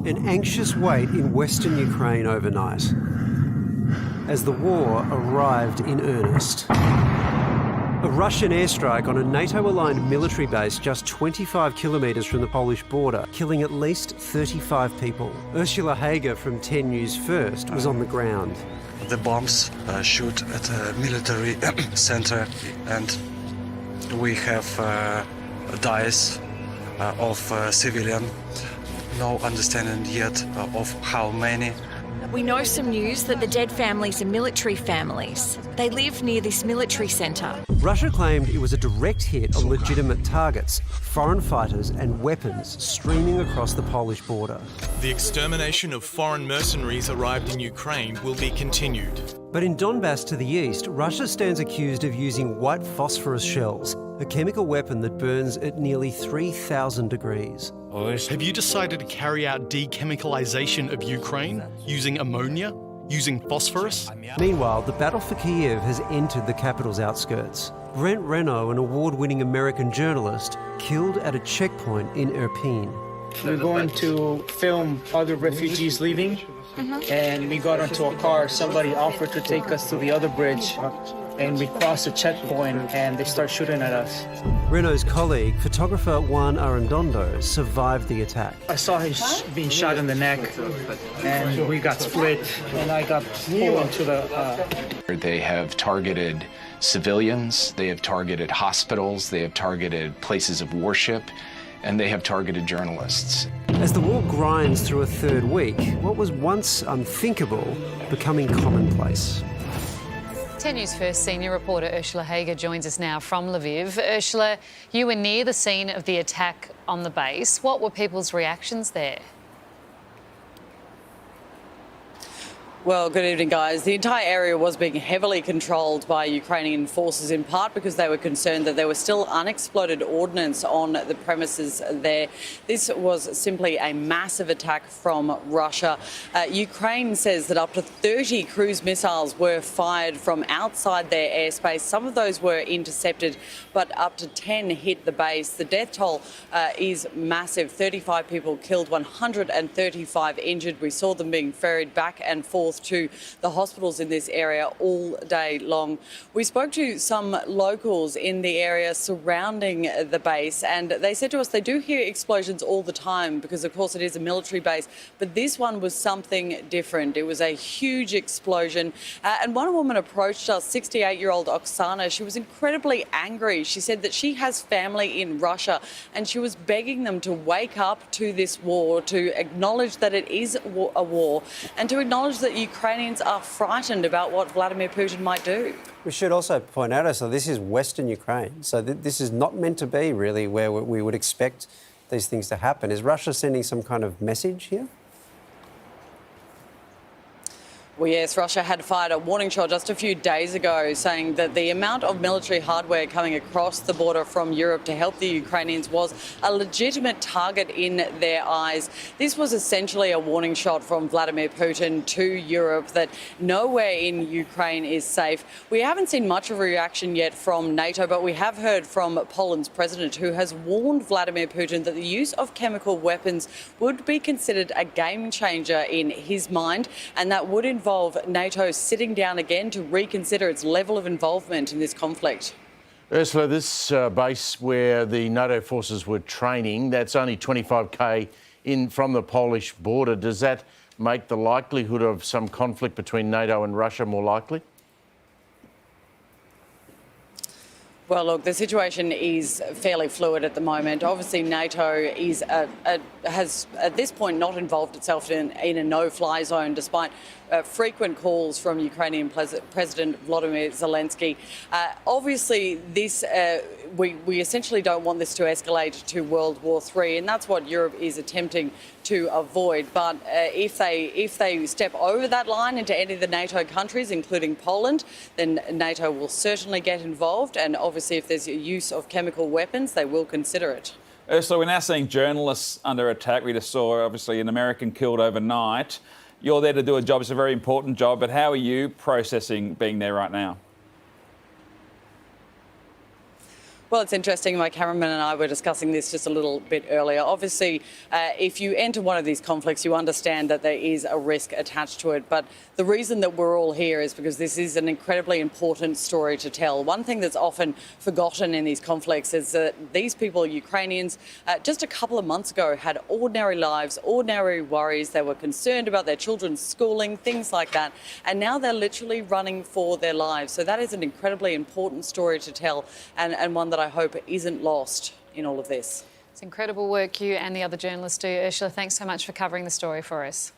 An anxious wait in western Ukraine overnight as the war arrived in earnest. A Russian airstrike on a NATO-aligned military base just 25 kilometres from the Polish border, killing at least 35 people. Ursula Hager from 10 News First was on the ground. The bombs shoot at a military center, and we have deaths of civilian. No understanding yet of how many. We know some news that the dead families are military families. They live near this military centre. Russia claimed it was a direct hit on legitimate targets, foreign fighters and weapons streaming across the Polish border. The extermination of foreign mercenaries arrived in Ukraine will be continued. But in Donbass to the east, Russia stands accused of using white phosphorus shells, a chemical weapon that burns at nearly 3,000 degrees. Have you decided to carry out dechemicalization of Ukraine using ammonia, using phosphorus? Meanwhile, the battle for Kyiv has entered the capital's outskirts. Brent Renault, an award-winning American journalist, killed at a checkpoint in Irpin. We're going to film other refugees leaving, and we got into a car. Somebody offered to take us to the other bridge, and we crossed a checkpoint, and they start shooting at us. Renault's colleague, photographer Juan Arredondo, survived the attack. I saw him being shot in the neck, and we got split, and I got pulled into the... They have targeted civilians, they have targeted hospitals, they have targeted places of worship, and they have targeted journalists. As the war grinds through a third week, what was once unthinkable becoming commonplace. 10 News First senior reporter Ursula Hager joins us now from Lviv. Ursula, you were near the scene of the attack on the base. What were people's reactions there? Well, good evening, guys. The entire area was being heavily controlled by Ukrainian forces, in part because they were concerned that there was still unexploded ordnance on the premises there. This was simply a massive attack from Russia. Ukraine says that up to 30 cruise missiles were fired from outside their airspace. Some of those were intercepted, but up to 10 hit the base. The death toll is massive. 35 people killed, 135 injured. We saw them being ferried back and forth to the hospitals in this area all day long. We spoke to some locals in the area surrounding the base, and they said to us they do hear explosions all the time because, of course, it is a military base, but this one was something different. It was a huge explosion, and one woman approached us, 68-year-old Oksana. She was incredibly angry. She said that she has family in Russia, and she was begging them to wake up to this war, to acknowledge that it is a war, and to acknowledge that Ukrainians are frightened about what Vladimir Putin might do. We should also point out, so this is Western Ukraine, so this is not meant to be really where we would expect these things to happen. Is Russia sending some kind of message here? Well, yes, Russia had fired a warning shot just a few days ago saying that the amount of military hardware coming across the border from Europe to help the Ukrainians was a legitimate target in their eyes. This was essentially a warning shot from Vladimir Putin to Europe that nowhere in Ukraine is safe. We haven't seen much of a reaction yet from NATO, but we have heard from Poland's president, who has warned Vladimir Putin that the use of chemical weapons would be considered a game changer in his mind, and that would involve NATO sitting down again to reconsider its level of involvement in this conflict. Ursula, this base where the NATO forces were training, that's only 25k in from the Polish border. Does that make the likelihood of some conflict between NATO and Russia more likely? Well, look, the situation is fairly fluid at the moment. Obviously, NATO is has at this point not involved itself in a no-fly zone, despite frequent calls from Ukrainian President Volodymyr Zelensky. Obviously, this we essentially don't want this to escalate to World War III, and that's what Europe is attempting to avoid. But if they step over that line into any of the NATO countries, including Poland, then NATO will certainly get involved. And obviously, if there's a use of chemical weapons, they will consider it. Ursula, we're now seeing journalists under attack. We just saw, obviously, an American killed overnight. You're there to do a job. It's a very important job. But how are you processing being there right now? Well, it's interesting. My cameraman and I were discussing this just a little bit earlier. Obviously, if you enter one of these conflicts, you understand that there is a risk attached to it. But the reason that we're all here is because this is an incredibly important story to tell. One thing that's often forgotten in these conflicts is that these people, Ukrainians, just a couple of months ago had ordinary lives, ordinary worries. They were concerned about their children's schooling, things like that. And now they're literally running for their lives. So that is an incredibly important story to tell, and one that I hope isn't lost in all of this. It's incredible work you and the other journalists do. Ursula, thanks so much for covering the story for us.